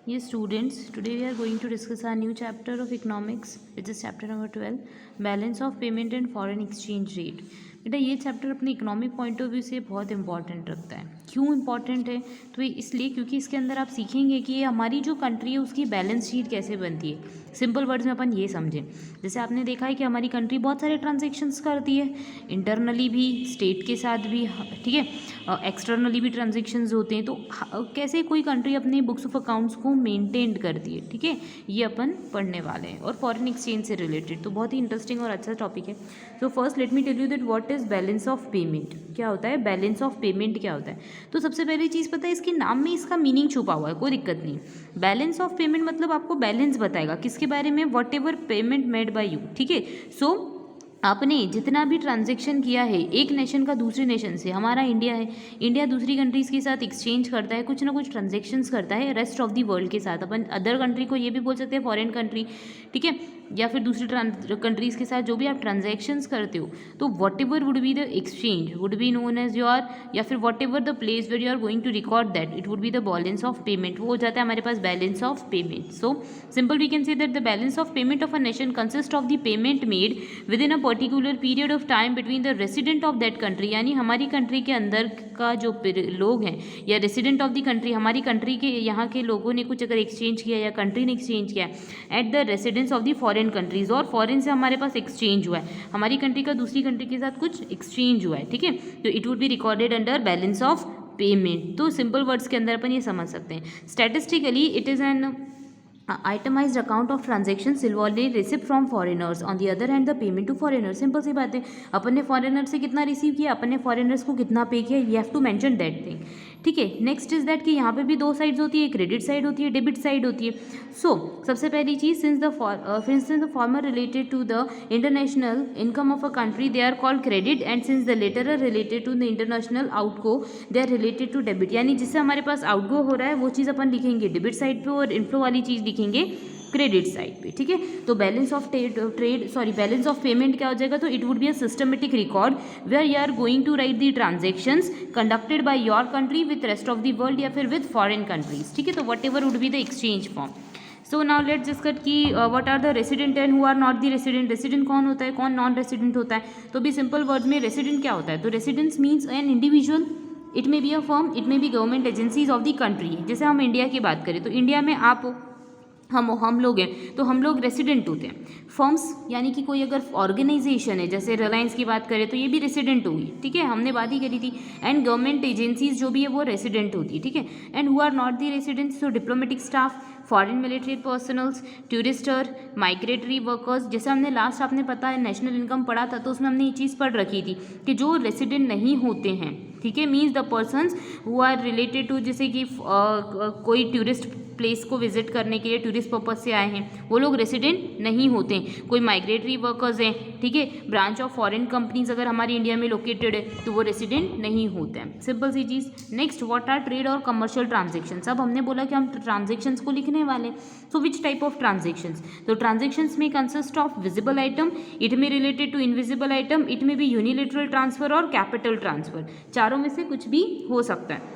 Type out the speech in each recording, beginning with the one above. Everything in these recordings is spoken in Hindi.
Yes, students, today we are going to discuss our new chapter of economics, which is chapter number 12, balance of payment and foreign exchange rate. बेटा ये चैप्टर अपने इकोनॉमिक पॉइंट ऑफ व्यू से बहुत इंपॉर्टेंट रखता है। क्यों इंपॉर्टेंट है? तो ये इसलिए क्योंकि इसके अंदर आप सीखेंगे कि हमारी जो कंट्री है उसकी बैलेंस शीट कैसे बनती है। सिंपल वर्ड्स में अपन ये समझें, जैसे आपने देखा है कि हमारी कंट्री बहुत सारे ट्रांजेक्शन्स करती है, इंटरनली भी, स्टेट के साथ भी, ठीक है, एक्सटर्नली भी ट्रांजेक्शन्स होते हैं। तो कैसे कोई कंट्री अपने बुक्स ऑफ अकाउंट्स को मेंटेन करती है, ठीक है, ये अपन पढ़ने वाले हैं। और फॉरेन एक्सचेंज से रिलेटेड तो बहुत ही इंटरेस्टिंग और अच्छा टॉपिक है। So first let me tell you that what is balance of payment. क्या होता है बैलेंस ऑफ पेमेंट? क्या होता है? तो सबसे पहली चीज़ पता है, इसके नाम में इसका मीनिंग छुपा हुआ है, कोई दिक्कत नहीं। बैलेंस ऑफ पेमेंट मतलब आपको बैलेंस बताएगा किसके बारे में, what ever payment made by you, ठीक है। सो आपने जितना भी ट्रांजैक्शन किया है एक नेशन का दूसरे नेशन से, हमारा इंडिया है, इंडिया दूसरी कंट्रीज़ के साथ एक्सचेंज करता है, कुछ ना कुछ ट्रांजैक्शंस करता है रेस्ट ऑफ द वर्ल्ड के साथ। अपन अदर कंट्री को ये भी बोल सकते हैं फॉरेन कंट्री, ठीक है, या फिर दूसरी कंट्रीज़ के साथ जो भी आप ट्रांजैक्शंस करते हो, तो whatever would be the exchange would be known as your, या फिर whatever the place where you are going to record that, it would be the balance of payment. वो हो जाता है हमारे पास balance of payment. So simple we can say that the balance of payment of a nation consist of the payment made within a particular period of time between the resident of that country, यानी हमारी कंट्री के अंदर का जो लोग हैं या रेसिडेंट ऑफ द कंट्री, हमारी कंट्री के यहाँ के लोगों ने कुछ अगर एक्सचेंज किया या कंट्री ने एक्सचेंज किया at the residence of the foreign countries, और फॉरेन से हमारे पास एक्सचेंज हुआ है, हमारी कंट्री का दूसरी कंट्री के साथ कुछ एक्सचेंज हुआ है, ठीक है, तो it would be recorded under balance of payment. तो सिंपल वर्ड्स के अंदर अपन ये समझ सकते हैं। Statistically it is an itemized account of transactions involving receipt from foreigners, on the other hand the payment to foreigners। Simple सी बात है, अपन ने फॉरेनर से कितना रिसीव किया, अपन ने फॉरेनर्स को कितना पे किया, you have to mention that thing, ठीक है। नेक्स्ट इज दैट कि यहाँ पे भी दो साइड्स होती है, क्रेडिट साइड होती है, डेबिट साइड होती है। सो सबसे पहली चीज़, since the former related to the international income of a country they are called credit, and since the latter are related to the international outgo they are related to debit, यानी जिससे हमारे पास आउटगो हो रहा है वो चीज़ अपन लिखेंगे डेबिट साइड पे और इनफ्लो वाली चीज़ लिखेंगे क्रेडिट साइड पे, ठीक है। तो balance of balance of payment क्या हो जाएगा, तो it would be a systematic record where you are going to write the transactions conducted by your country with rest of the world या फिर विद फॉरेन कंट्रीज, ठीक है। तो whatever would be the exchange form. So now let's discuss कि what are the resident and who are not the resident. Resident कौन होता है, कौन नॉन रेसिडेंट होता है? तो भी सिंपल वर्ड में रेसिडेंट क्या होता है, तो residents means an individual, it may be a firm, it may B government agencies of the country. जैसे हम इंडिया की बात करें तो इंडिया में आप हम लोग हैं तो हम लोग रेसिडेंट होते हैं। फर्म्स यानी कि कोई अगर ऑर्गेनाइजेशन है, जैसे रिलायंस की बात करें तो ये भी रेसिडेंट होगी, ठीक है, हमने बात ही करी थी। एंड गवर्नमेंट एजेंसीज जो भी है वो रेसिडेंट होती है, ठीक है। And who are not the residents, तो diplomatic staff, foreign military personnels, tourists, migratory workers. जैसे हमने लास्ट आपने पता है नेशनल इनकम पढ़ा था तो उसमें हमने ये चीज़ पढ़ रखी थी कि जो रेसिडेंट नहीं होते हैं, ठीक है, means the persons who are related to, जैसे कि कोई टूरिस्ट प्लेस को विजिट करने के लिए टूरिस्ट पर्पज से आए हैं, वो लोग रेसिडेंट नहीं होते हैं। कोई माइग्रेटरी वर्कर्स हैं, ठीक है, ब्रांच ऑफ फॉरेन कंपनीज अगर हमारी इंडिया में लोकेटेड है तो वो रेसिडेंट नहीं होते हैं। सिंपल सी चीज़। नेक्स्ट, व्हाट आर ट्रेड और कमर्शियल ट्रांजेक्शन्स। अब हमने बोला कि हम ट्रांजेक्शन्स को लिखने वाले, so which type of transactions, तो ट्रांजेक्शन्स में consist of visible item, it में related to invisible item, it में भी यूनिलेटरल ट्रांसफर और कैपिटल ट्रांसफर, चारों में से कुछ भी हो सकता है।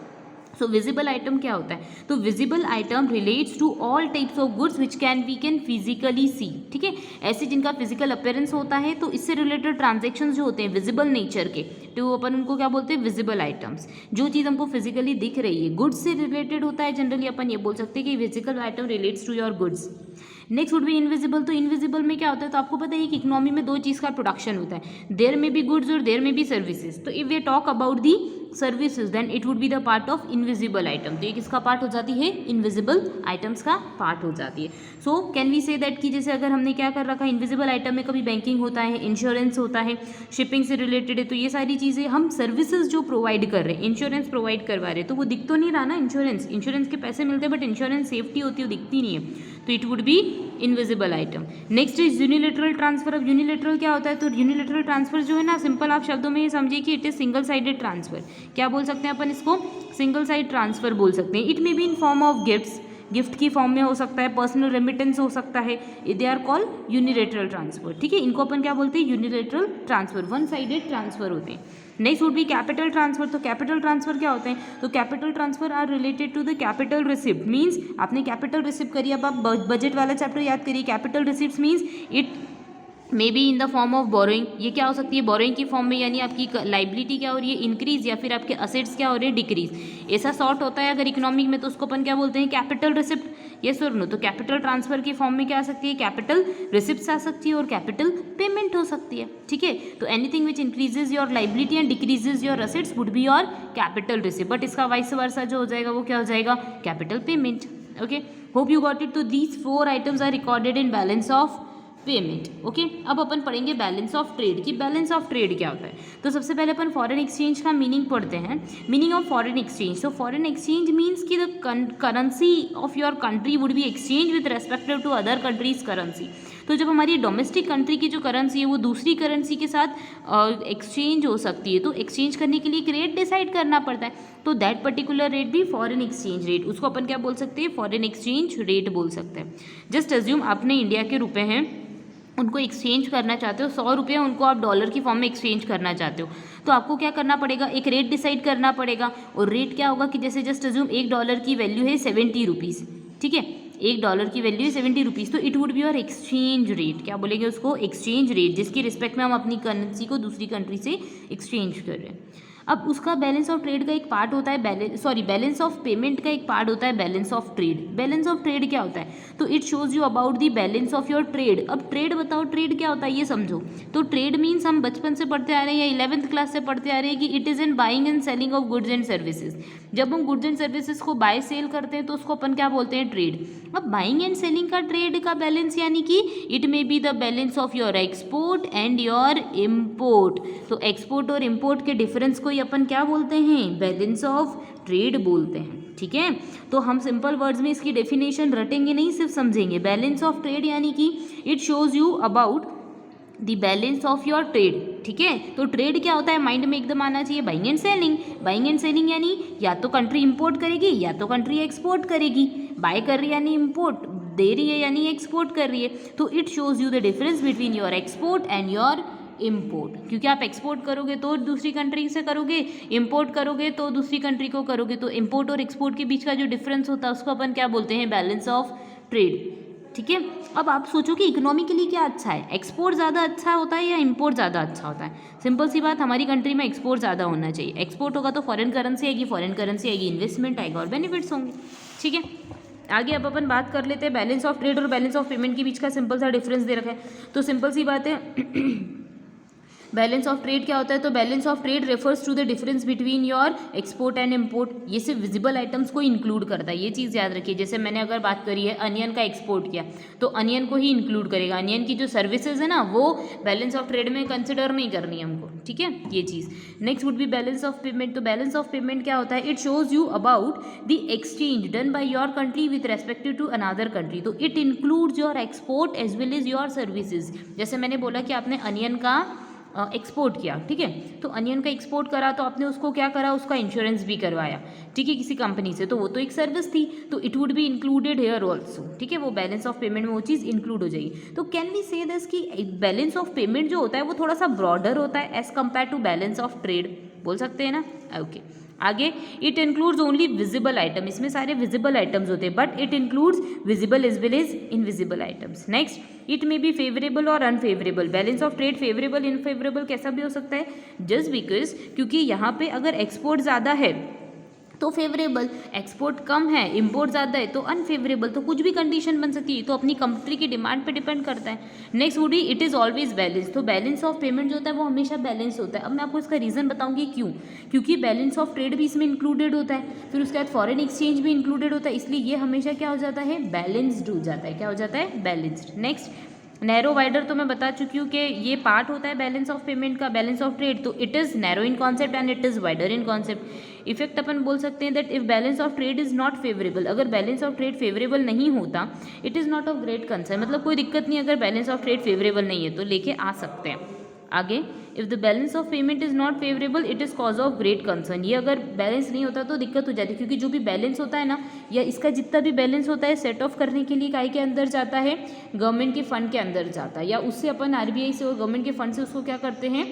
सो विजिबल आइटम क्या होता है, तो visible item relates to all types of goods which we can physically see, ठीक है, ऐसे जिनका फिजिकल अपीयरेंस होता है, तो इससे रिलेटेड ट्रांजेक्शन्स जो होते हैं विजिबल नेचर के, तो अपन उनको क्या बोलते हैं, विजिबल आइटम्स। जो चीज़ हमको फिजिकली दिख रही है, गुड्स से रिलेटेड होता है, जनरली अपन ये बोल सकते हैं कि visible item relates to your goods. Next would be invisible. तो इनविजिबल में क्या होता है, तो आपको पता है कि इकोनॉमी में दो चीज़ का प्रोडक्शन होता है, देयर में भी गुड्स और देयर में भी सर्विसेज। तो if we talk about the services then it would be the part of invisible item. तो ये किसका पार्ट हो जाती है, इनविजिबल आइटम्स का पार्ट हो जाती है। So can we say that कि जैसे अगर हमने क्या कर रखा है, इनविजिबल आइटम में कभी बैंकिंग होता है, इंश्योरेंस होता है, शिपिंग से रिलेटेड है, तो ये सारी चीज़ें हम सर्विसेज जो प्रोवाइड कर रहे हैं, इंश्योरेंस प्रोवाइड करवा रहे हैं, तो वो दिख तो नहीं रहा ना, इंश्योरेंस के पैसे मिलते हैं बट इंश्योरेंस सेफ्टी होती है वो दिखती नहीं है, तो it would be invisible item. Next is unilateral transfer. अब यूनिलेटरल क्या होता है, तो यूनिलेटरल ट्रांसफर जो है ना, सिंपल आप शब्दों में ये समझिए कि it is single sided transfer. क्या बोल सकते हैं अपन इसको, सिंगल साइड ट्रांसफर बोल सकते हैं। It may be in form of gifts, gift की फॉर्म में हो सकता है, पर्सनल रेमिटेंस हो सकता है, they are call unilateral transfer, ठीक है, इनको अपन क्या बोलते हैं, unilateral transfer, one sided transfer होते हैं। Next would be capital transfer. तो कैपिटल ट्रांसफर क्या होते हैं, तो capital transfer are related to the capital receipt, means आपने कैपिटल रिसिप्ट करी, अब आप बजट वाला चैप्टर याद करिए, capital receipt means it may be in the form of borrowing, ये क्या हो सकती है, बोरोइंग की फॉर्म में, यानी आपकी लाइबिलिटी क्या हो रही है, इंक्रीज, या फिर आपके असेट्स क्या हो रहे हैं, डिक्रीज, ऐसा सॉर्ट होता है अगर इकोनॉमिक में, तो उसको अपन क्या बोलते हैं, कैपिटल रिसिप्ट, यस और नो। तो कैपिटल ट्रांसफर की फॉर्म में क्या आ सकती है, कैपिटल रिसिप्ट आ सकती है और कैपिटल पेमेंट हो सकती है, ठीक है। तो anything which increases your liability and decreases your assets would be your capital receipt, but इसका वाइस वर्सा जो हो जाएगा वो क्या हो जाएगा, capital payment, okay. Hope you got it. तो these 4 items are recorded in balance of payment, okay. अब अपन पढ़ेंगे बैलेंस ऑफ ट्रेड की बैलेंस ऑफ ट्रेड क्या होता है। तो सबसे पहले अपन फॉरेन एक्सचेंज का मीनिंग पढ़ते हैं, मीनिंग ऑफ फॉरेन एक्सचेंज। तो फॉरेन एक्सचेंज मीन्स कि the currency of your country would be exchange with respect to other countries currency. तो जब हमारी डोमेस्टिक कंट्री की जो करेंसी है वो दूसरी करेंसी के साथ एक्सचेंज हो सकती है, तो एक्सचेंज करने के लिए एक रेट डिसाइड करना पड़ता है, तो दैट पर्टिकुलर रेट भी फॉरेन एक्सचेंज रेट, उसको अपन क्या बोल सकते हैं, फॉरेन एक्सचेंज रेट बोल सकते हैं। जस्ट अज्यूम आपने इंडिया के रुपए हैं, उनको एक्सचेंज करना चाहते हो, 100 रुपये उनको आप डॉलर की फॉर्म में एक्सचेंज करना चाहते हो, तो आपको क्या करना पड़ेगा, एक रेट डिसाइड करना पड़ेगा। और रेट क्या होगा कि जैसे जस्ट अज्यूम $1 की वैल्यू है 70 रुपीज़, ठीक है, $1 की वैल्यू है 70 रुपीज़, तो it would be your exchange rate, क्या बोलेंगे उसको, एक्सचेंज रेट, जिसकी रिस्पेक्ट में हम अपनी करेंसी को दूसरी कंट्री से एक्सचेंज कर रहे हैं। अब उसका बैलेंस ऑफ ट्रेड का एक पार्ट होता है, बैलेंस ऑफ पेमेंट का एक पार्ट होता है balance of trade. Balance of trade क्या होता है, तो it shows you about the balance of your trade. अब ट्रेड बताओ, ट्रेड क्या होता है ये समझो। तो ट्रेड मीन्स हम बचपन से पढ़ते आ रहे हैं या 11th क्लास से पढ़ते आ रहे हैं कि it is in buying and selling of goods and services. जब हम गुड्स एंड सर्विसेज को बाय सेल करते हैं तो उसको अपन क्या बोलते हैं, ट्रेड। अब बाइंग एंड सेलिंग का ट्रेड का बैलेंस यानी कि it may B the balance of your export and your import. तो एक्सपोर्ट और इम्पोर्ट के डिफरेंस को ही अपन क्या बोलते हैं, बैलेंस ऑफ ट्रेड बोलते हैं, ठीक है। तो हम सिंपल वर्ड्स में इसकी डेफिनेशन रटेंगे नहीं, सिर्फ समझेंगे। बैलेंस ऑफ ट्रेड यानी कि it shows you about the balance of your trade, ठीक है। तो ट्रेड क्या होता है, माइंड में एकदम आना चाहिए, buying and selling. Buying and selling यानी या तो कंट्री इंपोर्ट करेगी या तो कंट्री एक्सपोर्ट करेगी, बाय कर रही है यानी इंपोर्ट, दे रही है यानी एक्सपोर्ट कर रही है। तो it shows you the difference between your export and your import, क्योंकि आप एक्सपोर्ट करोगे तो दूसरी कंट्री से करोगे, इंपोर्ट करोगे तो दूसरी कंट्री को करोगे, तो इंपोर्ट और एक्सपोर्ट के बीच का जो डिफरेंस होता है उसको अपन क्या बोलते हैं, बैलेंस ऑफ ट्रेड, ठीक है। अब आप सोचो कि इकोनॉमी के लिए क्या अच्छा है, एक्सपोर्ट ज़्यादा अच्छा होता है या इंपोर्ट ज़्यादा अच्छा होता है। सिंपल सी बात, हमारी कंट्री में एक्सपोर्ट ज़्यादा होना चाहिए। एक्सपोर्ट होगा तो फॉरेन करेंसी आएगी, फॉरेन करेंसी आएगी, इन्वेस्टमेंट आएगा और बेनिफिट्स होंगे, ठीक है। आगे अब अपन बात कर लेते हैं बैलेंस ऑफ ट्रेड और बैलेंस ऑफ पेमेंट के बीच का सिंपल सा डिफरेंस दे रखा है। तो सिंपल सी बात है बैलेंस ऑफ ट्रेड क्या होता है, तो balance of trade refers to the difference between your export and import. ये सिर्फ विजिबल आइटम्स को इंक्लूड करता है, ये चीज़ याद रखिए। जैसे मैंने अगर बात करी है अनियन का एक्सपोर्ट किया तो अनियन को ही इंक्लूड करेगा, अनियन की जो सर्विसेज है ना वो बैलेंस ऑफ ट्रेड में कंसिडर नहीं करनी है हमको, ठीक है, ये चीज़। Next would be balance of payment. तो बैलेंस ऑफ पेमेंट क्या होता है, it shows you about the exchange done by your country with respect to another country. तो it includes your export as well as your services. जैसे मैंने बोला कि आपने अनियन का एक्सपोर्ट किया, ठीक है, तो अनियन का एक्सपोर्ट करा तो आपने उसको क्या करा, उसका इंश्योरेंस भी करवाया, ठीक है, किसी कंपनी से, तो वो तो एक सर्विस थी, तो it would be included here also, ठीक है, वो बैलेंस ऑफ पेमेंट में वो चीज़ इंक्लूड हो जाएगी। तो कैन वी से दिस कि बैलेंस ऑफ पेमेंट जो होता है वो थोड़ा सा ब्रॉडर होता है as compared to balance of trade, बोल सकते हैं ना, ओके। आगे it includes only visible item, इसमें सारे विजिबल आइटम्स होते हैं, but it includes visible as well as invisible items. Next it may be favourable और unfavourable. Balance of trade favourable unfavourable कैसा भी हो सकता है, जस्ट बिकॉज क्योंकि यहाँ पे अगर एक्सपोर्ट ज़्यादा है तो फेवरेबल, एक्सपोर्ट कम है, इंपोर्ट ज़्यादा है तो अनफेवरेबल, तो कुछ भी कंडीशन बन सकती है, तो अपनी कंट्री की डिमांड पे डिपेंड करता है। Next would B it is always balance. तो बैलेंस ऑफ पेमेंट जो होता है वो हमेशा बैलेंस होता है। अब मैं आपको इसका रीज़न बताऊंगी क्यों, क्योंकि बैलेंस ऑफ ट्रेड भी इसमें इंक्लूडेड होता है, फिर उसके बाद फॉरेन एक्सचेंज भी इंक्लूडेड होता है, इसलिए ये हमेशा क्या हो जाता है, बैलेंस्ड हो जाता है। क्या हो जाता है, बैलेंस्ड। नेक्स्ट नैरो वाइडर, तो मैं बता चुकी हूँ कि ये पार्ट होता है बैलेंस ऑफ पेमेंट का, बैलेंस ऑफ ट्रेड। तो it is narrow in concept and it is wider in concept. Effect अपन बोल सकते हैं that if balance of trade is not favourable, अगर बैलेंस ऑफ ट्रेड फेवरेबल नहीं होता, it is not of great concern, मतलब कोई दिक्कत नहीं अगर बैलेंस ऑफ ट्रेड फेवरेबल नहीं है तो लेके आ सकते हैं। आगे, if the balance of payment is not favourable it is cause of great concern. ये अगर बैलेंस नहीं होता तो दिक्कत हो जाती है, क्योंकि जो भी बैलेंस होता है ना, या इसका जितना भी बैलेंस होता है सेट ऑफ करने के लिए काय के अंदर जाता है, गवर्नमेंट के फंड के अंदर जाता है, या उससे अपन आरबीआई से और गवर्नमेंट के फंड से उसको क्या करते हैं,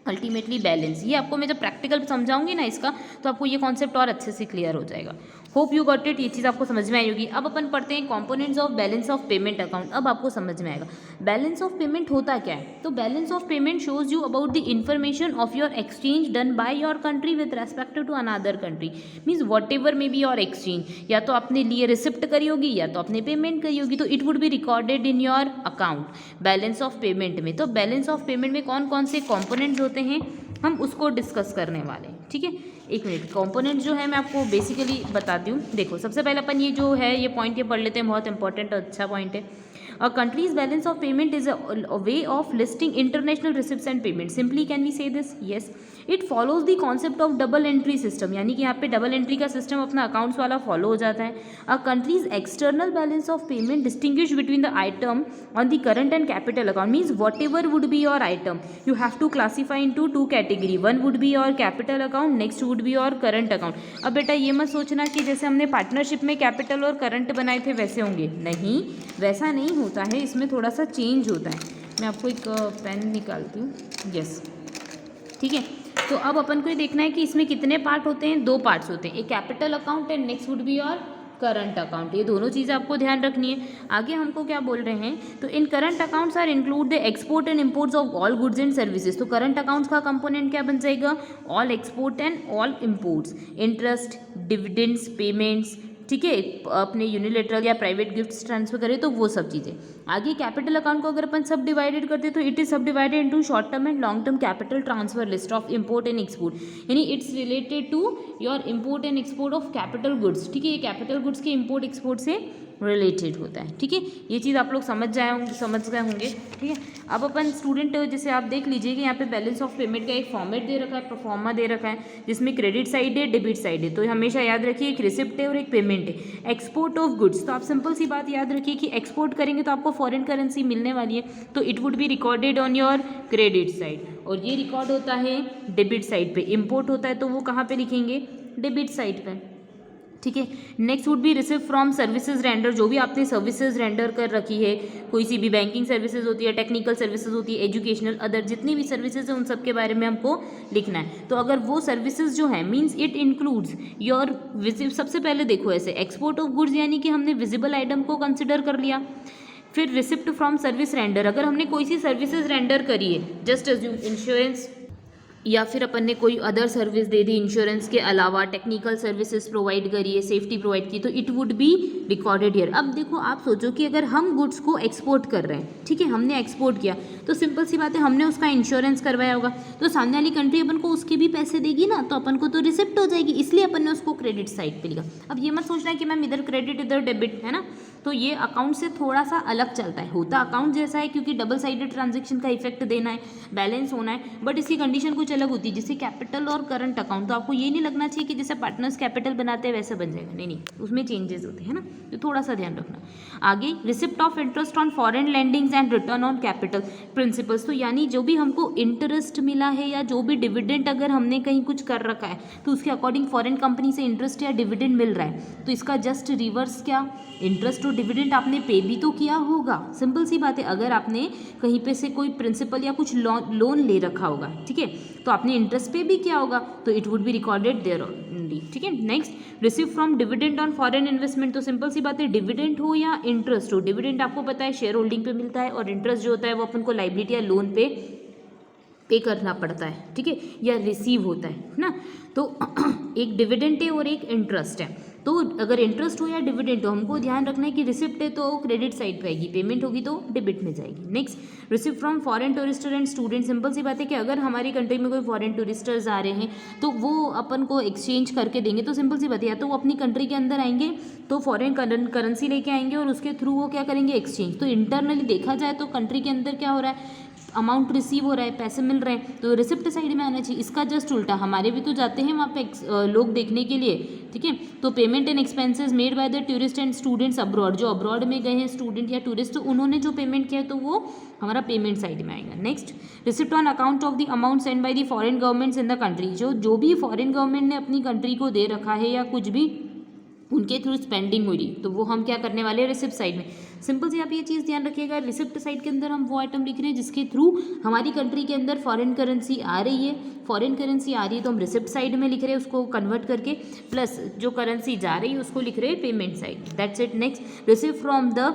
अल्टीमेटली बैलेंस। ये आपको मैं जब प्रैक्टिकल समझाऊंगी ना इसका, तो आपको ये कॉन्सेप्ट और अच्छे से क्लियर हो जाएगा। होप यू गॉट इट, ये चीज़ आपको समझ में आई होगी। अब अपन पढ़ते हैं components of balance of payment account. अब आपको समझ में आएगा बैलेंस ऑफ पेमेंट होता क्या है। तो balance of payment shows you about the information of your exchange done by your country with respect to another country. Means whatever may be your exchange, या तो आपने लिए रिसिप्ट करी होगी या तो आपने पेमेंट करी होगी, तो it would be recorded in your account balance of payment में। तो बैलेंस ऑफ पेमेंट में कौन कौन से कॉम्पोनेंट्स होते हैं हम उसको डिस्कस करने वाले हैं, ठीक है। एक मिनट, कंपोनेंट जो है मैं आपको बेसिकली बताती हूँ। देखो सबसे पहले अपन ये जो है ये पॉइंट ये पढ़ लेते हैं, बहुत इंपॉर्टेंट और अच्छा पॉइंट है। A country's balance of payment is a way of listing international receipts and payments. Simply can we say this? Yes. It follows the concept of double entry system, यानी कि यहाँ पे डबल एंट्री का सिस्टम अपना अकाउंट्स वाला फॉलो हो जाता है। A country's external balance of payment distinguish between the item on the current and capital account. Means whatever would be your item, you have to classify into two category. One would be your capital account, next would be your current account. अब बेटा ये मत सोचना कि जैसे हमने पार्टनरशिप में कैपिटल और करंट बनाए थे वैसे होंगे, नहीं, वैसा नहीं होता है, इसमें थोड़ा सा चेंज होता है। मैं आपको एक पेन निकालती हूँ, यस, ठीक है। तो अब अपन को ये देखना है कि इसमें कितने पार्ट होते हैं, दो पार्ट्स होते हैं, एक capital account and next would be your current account. ये दोनों चीज़ें आपको ध्यान रखनी है। आगे हमको क्या बोल रहे हैं, तो in current accounts are include the export and imports of all goods and services. तो करंट अकाउंट्स का कंपोनेंट क्या बन जाएगा, all export and all imports, interest, dividends, payments, ठीक है, अपने यूनिलेटरल या प्राइवेट गिफ्ट्स ट्रांसफर करें तो वो सब चीज़ें। आगे कैपिटल अकाउंट को अगर अपन सब डिवाइडेड करते तो इट इज सब divided into short term and long term capital transfer list of import and export, यानी it's related to your import and export of capital goods, ठीक है। ये कैपिटल गुड्स के इंपोर्ट एक्सपोर्ट से रिलेटेड होता है, ठीक है। ये चीज़ आप लोग समझ गए होंगे, ठीक है। अब अपन स्टूडेंट जैसे आप देख लीजिए कि यहाँ पे बैलेंस ऑफ पेमेंट का एक फॉर्मेट दे रखा है, प्रोफॉर्मा दे रखा है, जिसमें क्रेडिट साइड है, डेबिट साइड है। तो हमेशा याद रखिए एक रिसिप्ट है और एक पेमेंट है। एक्सपोर्ट ऑफ गुड्स, तो आप सिंपल सी बात याद रखिए कि एक्सपोर्ट करेंगे तो आपको फॉरेन करेंसी मिलने वाली है, तो it would be recorded on your credit side, और ये रिकॉर्ड होता है डेबिट साइड पे। इम्पोर्ट होता है तो वो कहाँ पे लिखेंगे, डेबिट साइड पे, ठीक है। Next would B receive from services render, जो भी आपने सर्विसेज रेंडर कर रखी है, कोई सी भी बैंकिंग सर्विसेज होती है, टेक्निकल सर्विसेज होती है, एजुकेशनल, अदर जितनी भी सर्विसेज है उन सब के बारे में हमको लिखना है। तो अगर वो सर्विसेज जो है मीन्स इट इंक्लूड्स योर सबसे पहले देखो ऐसे एक्सपोर्ट ऑफ गुड्स, यानी कि हमने विजिबल आइटम को कंसिडर कर लिया। फिर रिसिप्ट फ्रॉम सर्विस रेंडर, अगर हमने कोई सी सर्विसेज रेंडर करी है, जस्ट एज्यूम इंश्योरेंस, या फिर अपन ने कोई अदर सर्विस दे दी इंश्योरेंस के अलावा, टेक्निकल सर्विसेज प्रोवाइड करी है, सेफ्टी प्रोवाइड की, तो it would be recorded here. अब देखो आप सोचो कि अगर हम गुड्स को एक्सपोर्ट कर रहे हैं, ठीक है, हमने एक्सपोर्ट किया, तो सिंपल सी बात है हमने उसका इंश्योरेंस करवाया होगा, तो सामने वाली कंट्री अपन को उसके भी पैसे देगी ना, तो अपन को तो रिसिप्ट हो जाएगी, इसलिए अपन ने उसको क्रेडिट साइड पे लिखा। अब ये मत सोचना है कि मैम इधर क्रेडिट इधर डेबिट, है ना, तो ये अकाउंट से थोड़ा सा अलग चलता है, होता अकाउंट जैसा है क्योंकि डबल साइडेड ट्रांजेक्शन का इफेक्ट देना है, बैलेंस होना है, बट इसकी कंडीशन कुछ अलग होती है, जैसे कैपिटल और करंट अकाउंट। तो आपको ये नहीं लगना चाहिए कि जैसे पार्टनर्स कैपिटल बनाते हैं वैसे बन जाएगा, नहीं, उसमें चेंजेस होते हैं ना, तो थोड़ा सा ध्यान रखना। आगे receipt of interest on foreign landings and return on capital principles, तो यानी जो भी हमको इंटरेस्ट मिला है या जो भी डिविडेंड अगर हमने कहीं कुछ कर रखा है तो उसके अकॉर्डिंग फॉरेन कंपनी से इंटरेस्ट या डिविडेंड मिल रहा है, तो इसका जस्ट रिवर्स क्या, इंटरेस्ट और डिविडेंड आपने पे भी तो किया होगा। सिंपल सी बात है, अगर आपने कहीं पे से कोई प्रिंसिपल या कुछ लोन ले रखा होगा, ठीक है, तो आपने इंटरेस्ट पे भी किया होगा, तो it would be recorded there only, ठीक है। Next receive from dividend on foreign investment, तो सिंपल सी बात है डिविडेंड हो या इंटरेस्ट हो, डिविडेंड आपको पता है शेयर होल्डिंग पे मिलता है, और इंटरेस्ट जो होता है वो अपन को लाइबिलिटी या लोन पे करना पड़ता है, ठीक है, या रिसीव होता है ना। तो एक डिविडेंड है और एक इंटरेस्ट है, तो अगर इंटरेस्ट हो या डिविडेंड हो हमको ध्यान रखना है कि रिसिप्ट है तो क्रेडिट साइड पे आएगी, पेमेंट होगी तो डेबिट में जाएगी। Next receive from foreign tourists and student, simple सी बात है कि अगर हमारी कंट्री में कोई फॉरेन टूरिस्टर्स आ रहे हैं तो वो अपन को एक्सचेंज करके देंगे, तो सिंपल सी बात है या तो वो अपनी कंट्री के अंदर आएंगे तो फॉरेन करेंसी लेके आएंगे और उसके थ्रू वो क्या करेंगे, एक्सचेंज। तो इंटरनली देखा जाए तो कंट्री के अंदर क्या हो रहा है, अमाउंट रिसीव हो रहा है, पैसे मिल रहे हैं, तो रिसिप्ट साइड में आना चाहिए। इसका जस्ट उल्टा, हमारे भी तो जाते हैं वहाँ पे लोग देखने के लिए, ठीक है। तो payment and expenses made by the tourist and students abroad, जो अब्रॉड में गए हैं स्टूडेंट या टूरिस्ट, तो उन्होंने जो पेमेंट किया है तो वो हमारा पेमेंट साइड में आएगा। Next, receipt on account of the amount send by the foreign governments in the country, जो भी फॉरेन गवर्नमेंट ने अपनी कंट्री को दे रखा है या कुछ भी उनके थ्रू स्पेंडिंग हुई, तो वो हम क्या करने वाले हैं, रिसिप्ट साइड में। सिंपल से आप ये चीज़ ध्यान रखिएगा, रिसिप्ट साइड के अंदर हम वो आइटम लिख रहे हैं जिसके थ्रू हमारी कंट्री के अंदर फॉरेन करेंसी आ रही है, फॉरेन करेंसी आ रही है तो हम रिसिप्ट साइड में लिख रहे हैं उसको कन्वर्ट करके, प्लस जो करेंसी जा रही है उसको लिख रहे हैं payment side. That's it. Next, receive from the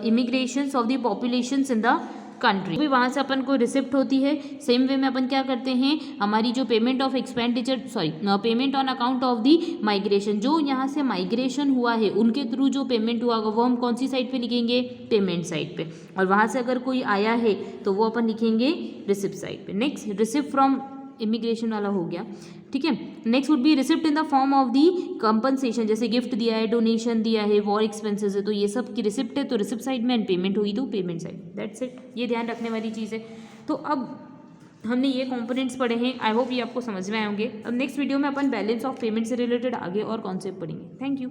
immigration of the population in the country, भी वहाँ से अपन को रिसिप्ट होती है। सेम वे में अपन क्या करते हैं, हमारी जो payment of expenditure payment on account of the migration, जो यहाँ से माइग्रेशन हुआ है उनके थ्रू जो पेमेंट हुआ होगा वो हम कौन सी साइड पे लिखेंगे, पेमेंट साइड पे, और वहाँ से अगर कोई आया है तो वो अपन लिखेंगे रिसिप्ट साइड पे। नेक्स्ट, रिसिप्ट फ्रॉम इमिग्रेशन वाला हो गया, ठीक है। Next would B receipt in the form of the compensation, जैसे गिफ्ट दिया है, डोनेशन दिया है, वॉर एक्सपेंसेस है, तो ये सब की रिसिप्ट है तो रिसिप्ट साइड में, एंड पेमेंट हुई तो पेमेंट साइड। दैट्स इट, ये ध्यान रखने वाली चीज़ है। तो अब हमने ये कंपोनेंट्स पढ़े हैं, आई होप ये आपको समझ में आए होंगे। अब नेक्स्ट वीडियो में अपन बैलेंस ऑफ पेमेंट से रिलेटेड आगे और कॉन्सेप्ट पढ़ेंगे। Thank you.